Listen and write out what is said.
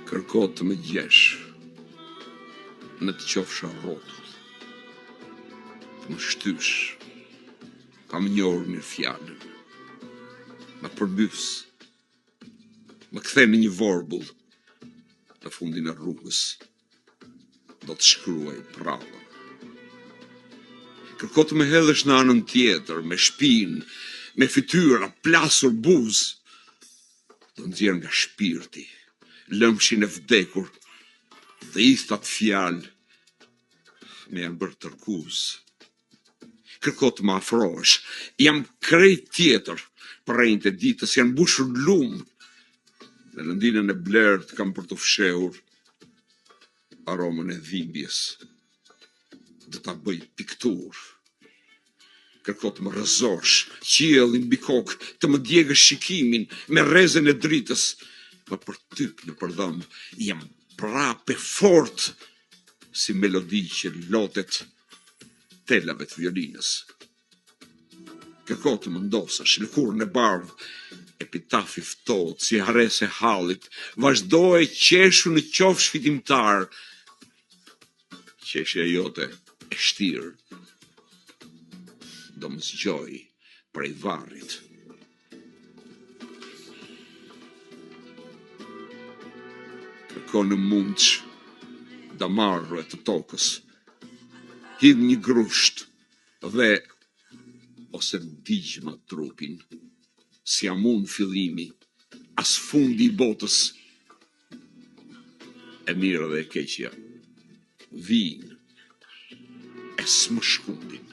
Kërko të më gjesh, në të qofsha rrotull, të më shtysh, pa më njohur mirë fjallën, më përbys, më kthe në një vorbull, në fundin e rrugës, do të shkruaj prallën. Kërko të më hedhësh në anën tjetër, me shpinë, me fytyra, plasur buzë, do nxjerr nga shpirti, lëmshin e vdekur, dhe ithat fjalë, me janë bërë tërkuz. Kërko të më afrohesh, jam krejt tjetër, prejnët e ditës janë mbushur lumë, në lëndinën e blerët kam për të fshehur aromën e dhimbjes, dhe ta bëj pikturë. Kërko të më rrëzosh, qiellin mbi kokë, të më djegësh shikimin me rrezen e dritës, më përtyp në përdhëm, jam prape fort si melodi që lotet telave të violinës. Kërko të më ndosash, lëkurën e bardhë, epitafi ftohtë si harese hallit, vazhdo e qeshu në qofsh fitimtar, qeshja jote e shtirë, do më zgjoj prej varrit. Kërko në mundsh damarrë të tokës, hidh një grusht dhe ose ndigjma trupin, si jam unë fillimi, as fundi i botës, e mirë dhe e keqja, vijnë, e s'më shkundin.